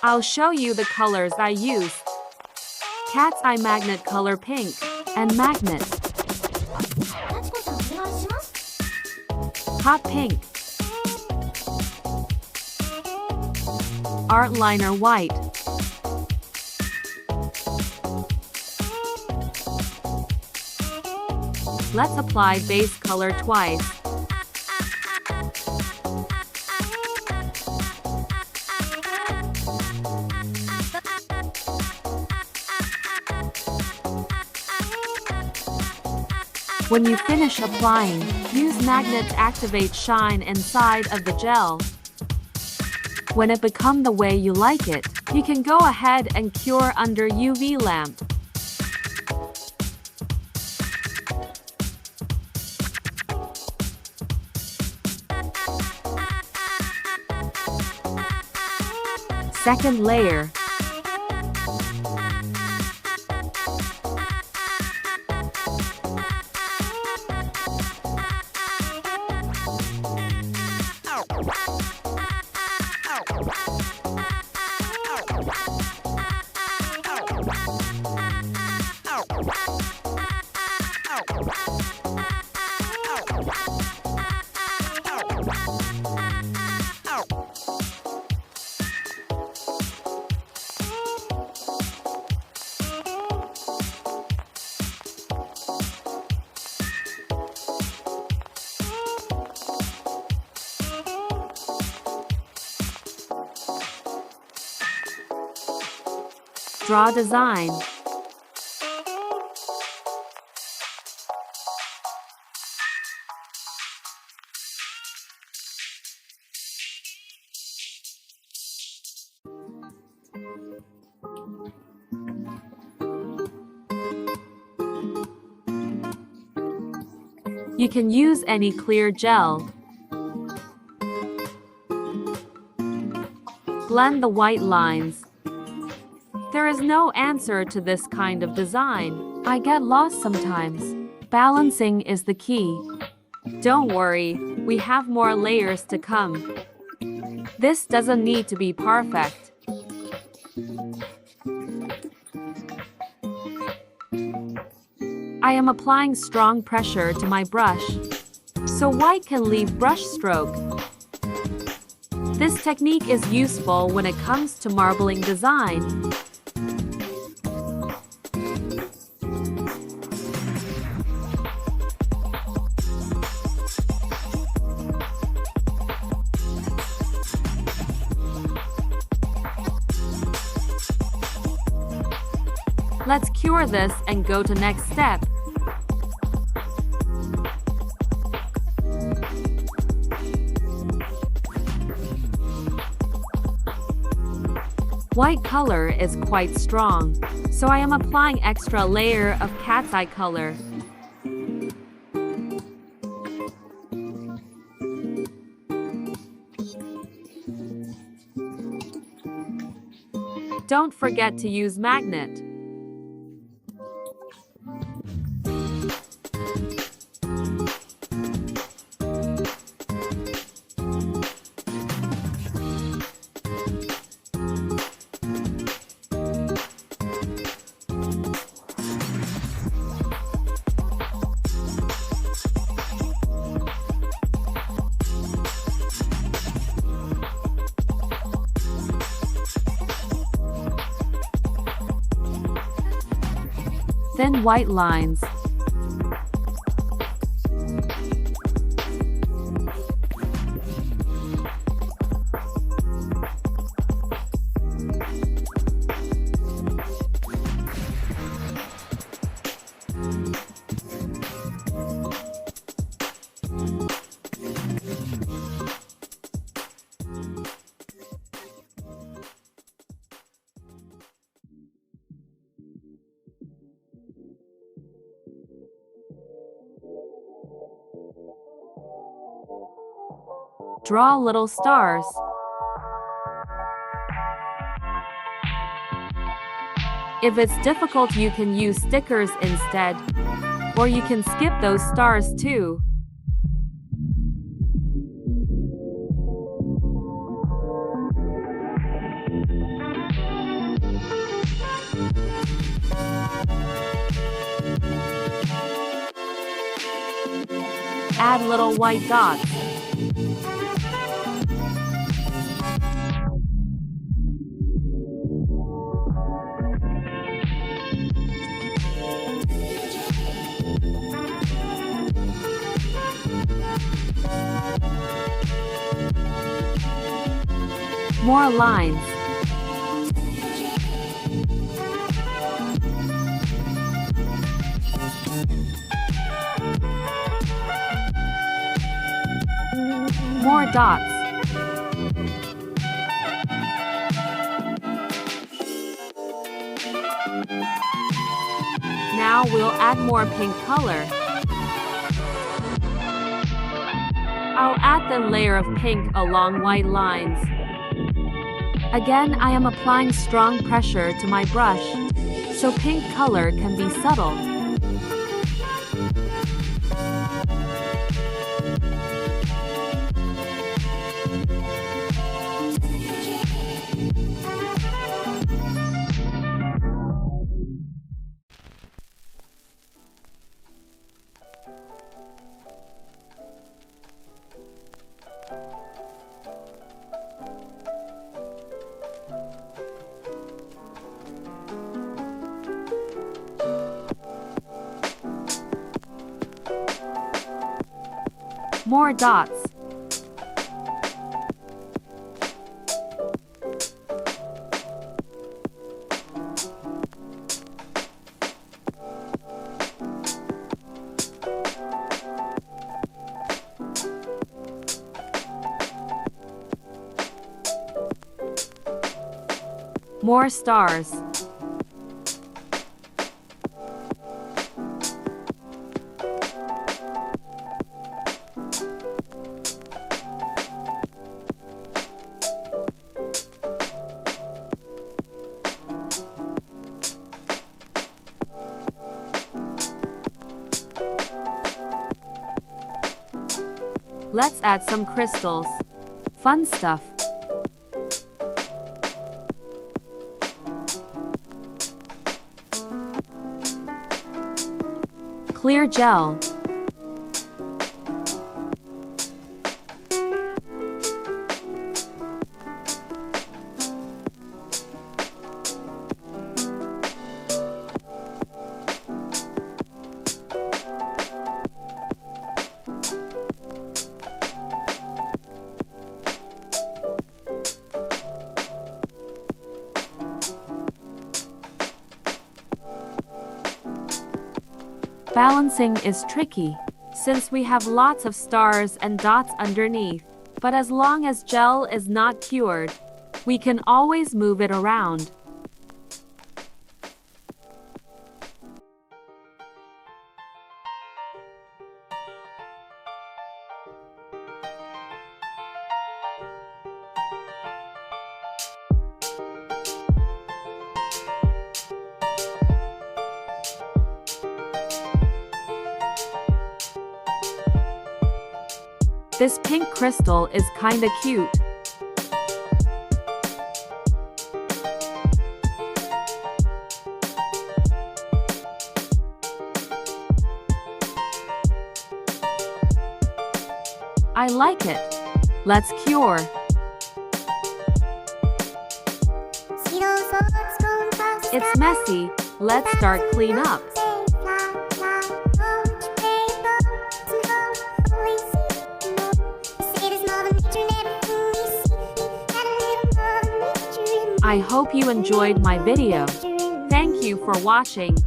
I'll show you the colors I use. Cat's eye magnet color pink and magnet. Hot pink. Art liner white. Let's apply base color twice. When you finish applying, use magnet to activate shine inside of the gel. When it becomes the way you like it, you can go ahead and cure under UV lamp. Second layer. Draw design. You can use any clear gel. Blend the white lines. There is no answer to this kind of design. I get lost sometimes. Balancing is the key. Don't worry, we have more layers to come. This doesn't need to be perfect. I am applying strong pressure to my brush, so white can leave brush stroke. This technique is useful when it comes to marbling design. Let's cure this and go to next step. White color is quite strong, so I am applying extra layer of cat's eye color. Don't forget to use magnet. Thin white lines. Draw little stars. If it's difficult, you can use stickers instead. Or you can skip those stars too. Add little white dots. More lines. More dots. Now we'll add more pink color. I'll add the layer of pink along white lines. Again, I am applying strong pressure to my brush, so pink color can be subtle. More dots. More stars. Let's add some crystals. Fun stuff. Clear gel. Balancing is tricky, since we have lots of stars and dots underneath, but as long as gel is not cured, we can always move it around. This pink crystal is kinda cute. I like it. Let's cure. It's messy. Let's start clean up. I hope you enjoyed my video. Thank you for watching.